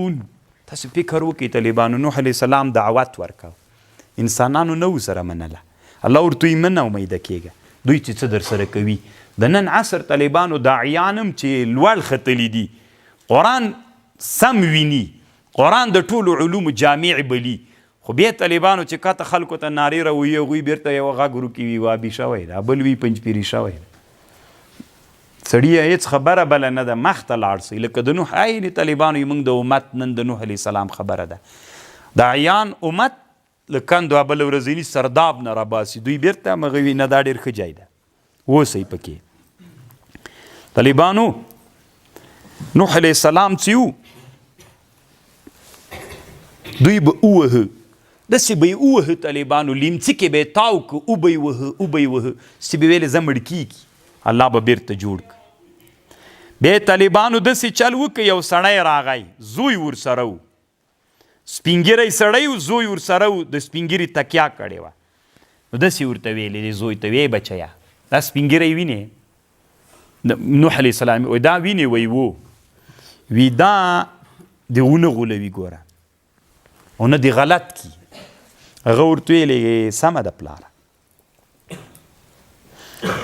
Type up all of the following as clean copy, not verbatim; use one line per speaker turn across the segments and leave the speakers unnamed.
تعملون تاسو فکر وکړئ طالبانو نوح علیه السلام دعوت ورکاو انسانانو نه ورسره منله الله ورته وایي مه ناامیده کېږه دوی چې څه در سره کوي د نن عصر طالبانو داعیان هم چې لوړ ختلي دي قرآن سم ویني قرآن د ټولو علومو جامع بلی خو بیا طالبانو چې کاته خلکو ته نارې راوهي هغوی بیرته یوه غږ ورکوي وابي شوی ده بل وي پنجپیري شوی ده سړیه هېڅ خبره بله نه ده مخ ته لاړ سئ لکه د نوح عین طالبانو یې موږ د امت نن د نوح علیه السلام خبره ده داعیان امت له کندو بله ورځني سرداب نه راباسي دوی بیرته همغه وي نه دا ډېر ښه ځای ده اوسئ پکې طالبانو نوح علیه السلام چې وو دوی به ووهه داسې به یې ووهه طالبانو لیمڅي کې به یې تاو که او به یې وهه او به یې وهه چې به ویلې زه مړ کېږي الله به بیرته جوړ کړه بیا یې طالبانو داسې چل وکړه یو سړی راغی زوی ورسره و سپینګیری سړی و زوی ورسره و د سپینګیري تکیه کړې وه نو داسې ورته ویلې زوی ته ویې بچیه دا سپینګیری وینې د نوح علیه السلام وایي دا وینې وایي و وی دا د ونه غولوي ګوره او نه دې غلط کی هغه ورته ویلې سمه ده پلاره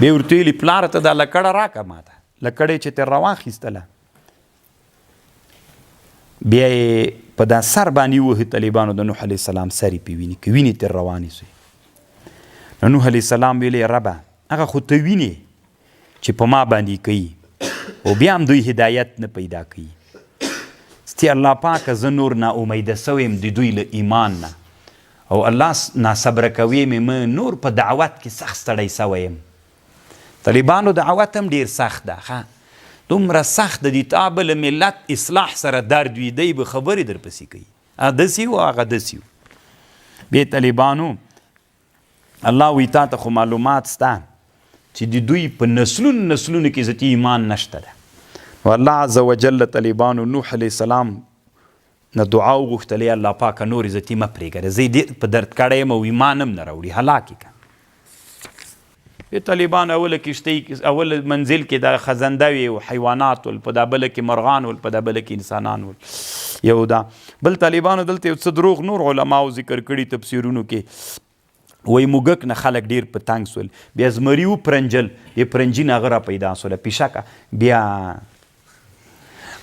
بیا ورته ویلې پلاره ته دا لکړه راکړه ماته لکړه یې چې ترې راواخیستله بیا یې په دا سر باندې ووهي طالبانو د نوح علیه السلام سر یې پې ویني که وینې ترې روانې سوې نو نوح علیه السلام ویلې ربه هغه خو ته وینې چې په ما باندې کوي او بیا هم دوی هدایت نه پیدا کوي ستی الله پاکه زه نور ناامیده سوی یم د دوی له ایمان نه او الله ناصبره کوي مې نور په دعوت کې سخت ستړی سوی یم طالبانو دعوت هم ډېر سخت ده دومره سخت د دې تا بله ملت اصلاح سره درد وي دی به خبرې در پسې کوي هغه داسې و هغه داسې و بیا طالبانو الله وایي تا ته خو معلومات سته چې د دوی په نسلونو نسلونو کې عزتي ایمان نشته ده نو الله عز وجل طالبانو نوح علیه السلام نه دعا وغوښتلې الله پاکه نور عزتي مه پرېږده زه یې ډېر په درد کړی یم او ایمان هم نه راوړي هلاک یې کړه طالبان اوله کشتۍ اول منزل کې دا خزنده وي او حیوانات ول په دا بله کې مرغان ول په دا بله کې انسانان ول یو دا بل طالبانو دلته یو څه دروغ نور علماو ذکر کړي تفسیرونو کې وایي موږک نه خلک ډېر په تنګ سول بیا زمري وپرنجل بیا پرنجي نه هغه را پیدا سوله پیشکه بیا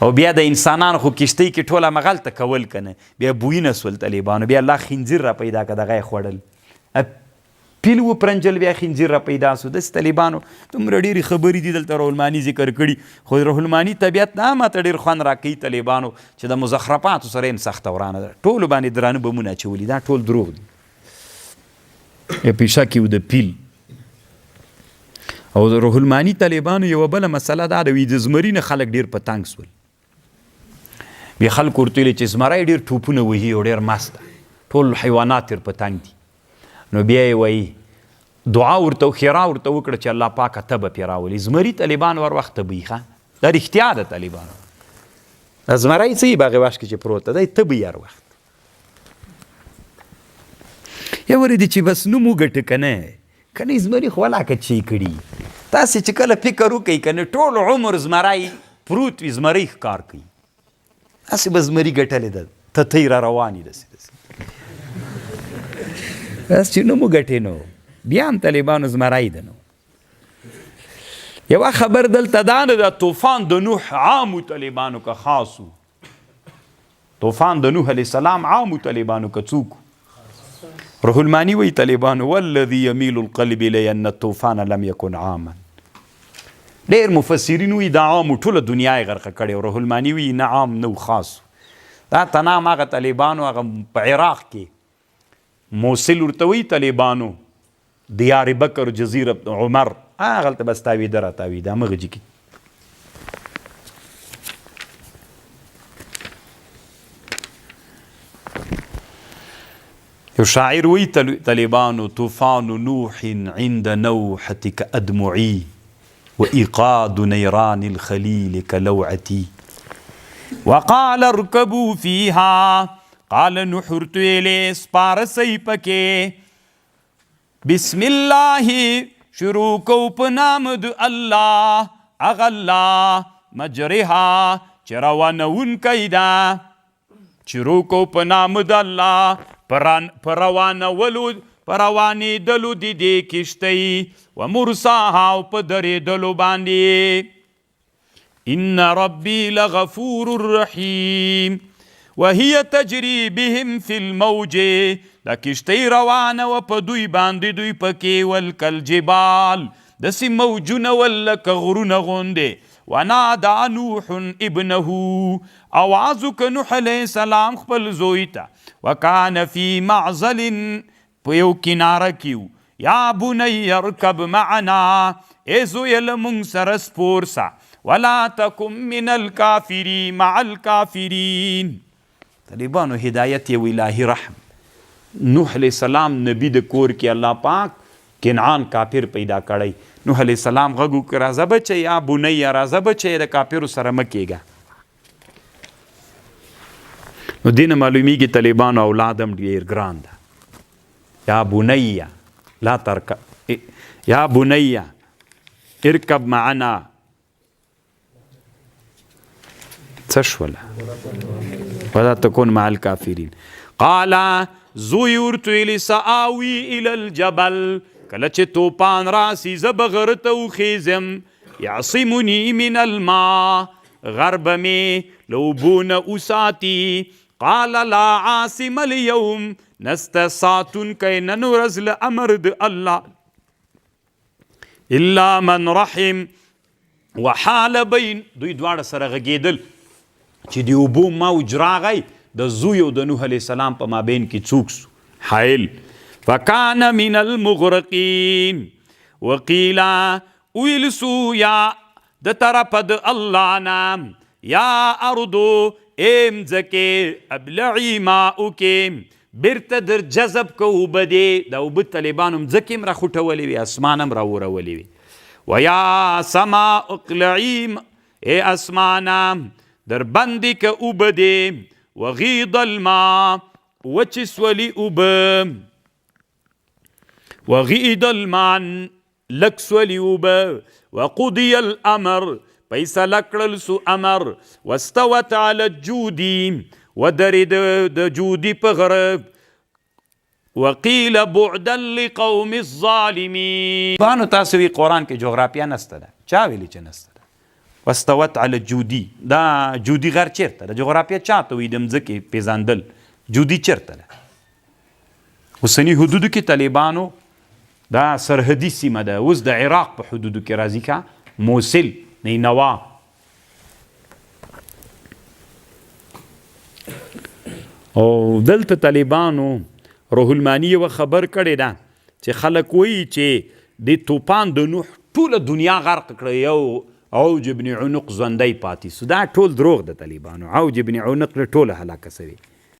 او بیا د انسانانو خو کشتۍ کې ټول همغلته کول کنه بیا بویونه سول طالبانو بیا الله خنزیر را پیدا که دغه یې خوړل پیل و پرنجل بیا خنزیر را پیدا سو داسې طالبانو دومره ډېرې خبرې دي دلته رحماني ذکر کړي خو رحماني طبیعت نه ماته ډېر خوند راکوي طالبانو چې د مزخرفاتو سره یې سخته ورانه ده ټولو باندې درانه بمونه اچولي دا ټول دروغ دي یا پیشکې و د پیل او د رحماني طالبانو یوه بله مسله دا ده وي د زمري نه خلک ډېر په تنګ سول بیا خلکو ورته ویلې چې زمری ډېر ټوپونه وهي او ډېر مست ده ټول حیوانات ډېر په تنګ دي نو بیا یې وایي دعا ورته خیرا ورته وکړه چې الله پاکه ته به پرې راولي زمري طالبان ور وخت تبوي ښه دا رښتیا ده طالبانو دا زمری څه یي په هغې وخت کې چې پروت ده دی تبوي هر وخت یا ورېدي چې بس نوم وګټه که نه زمري خو ولاکه چی کړي تاسې چې کله فکر وکړئ که نه ټول عمر زمری پروت وي زمری ښکار کوي هسې به زمري ګټلې ده تتۍ را روانې داسې بس چې نوم وګټې نو بیا هم طالبانو زمری ده نو یوه خبر دلته دا نه ده طوفان د نوح عامو طالبانو که خاصو طوفان د نوح علیه السلام عامو طالبانو که څوک روح المانی وی طالبانو والذي يميل القلب إليه أن الطوفان لم يكن عاما ډېر مفسرین وی دا عامو ټوله دنیا یې غرقه کړې روح المانی وی نه عام نو خاص دا تنام هغه طالبانو هغه په عراق کې موصل ورته وی طالبانو دیار بکر جزیره عمر هغلته بس تاویده را تاویده همغه جي کې یو شاعر وی طالبانو طوفان نوح عند نوحتك أدمعي وإيقاد نيران الخليل كلوعتي وقال اركبوا فيها قال نوح ورتویلې سپارسئ پکې بسم الله شروع کو په نام د الله هغه الله مجرها چې روانونکی ده چې روکو په نام د الله په روانېدلو د دې کښتۍ و مرساها او په درېدلو باندې ان ربي لغفور رحیم وهي تجري بهم في الموج دا کښتۍ روانه وه په دوی باندې دوی پکې والکالجبال داسې موجونه ول لکه غرونه غوندې ونادى نوح ابنه آواز وکړه نوح علیه السلام خپل زوی ته وکان فی معزل په یو کناره کې و یا بنی ارکب معنا ای زویه له موږ سره سپور سه ولا تکن من الکافرین مع الکافرین طالبانو هدایت یو الهي رحم نوح علیه السلام نبی د کور کې الله پاک کنعان کافر پیدا کړی نوح علیه السلام غږ وکړ راځه بچی یا بنی راځه بچی د کافرو سره مه کېږه نو دې نه معلومیږي طالبانو اولاد هم ډېر ګران ده یا بنی لا ترکب یا بنی ارکب معنا څه شوله ولا تكن مع الكافرين قال زوی ورته ویلي سآوي الى الجبل کله چې توپان راسي زه به غره ته وخیزم یعصمني من الماء غرب مې له اوبو نه وساتي قال لا عاصم اليوم نسته ساتونکی نن ورځ له امر د الله الا من رحم وحال بین دوی دواړه سره غږېدل چې د اوبو موج راغی د زوی او د نوح علیه السلام په مابین کې څوک سو حایل فکان من المغرقین وقیل ویل سو یا د طرفه د الله نام یا اردو ایم ځکې ابلعی ماؤکې بیرته در جذب که اوبه دې د اوبه طالبانو مځکې هم راخوټولې وي اسمان هم راورولې وي ویا سما اقلعی ای اسمانه در بندی که اوبه دې وغیض الماء وچې سولي اوبه وغیض الماء لک سولي اوبه وقضی الامر فیصله کړل سو امر واستوت علی الجودی ودرید د جودی په غره وقیل بعدا لقوم الظالمین بانو تاسو وی قرآن کې جغرافیا نسته ده چا ویلی چې نسته ده واستوت علی الجودی دا جودی غر چیرته ده جغرافیا چاته وی د مځکې پیژندل جودی چیرته ده اوسني حدودو کې طالبانو دا سرحدي سیمه ده اوس د عراق په حدودو کې راځي کا موصل نینوا او دلته طالبانو روح المانی یو خبر کړی ده چې خلک وایي چې د طوفان د نوح ټوله دنیا غرق کړی یو عوج ابن عنق ژوندی پاتې سو دا ټول دروغ ده طالبانو عوج ابن عنق له ټوله هلاکه سوی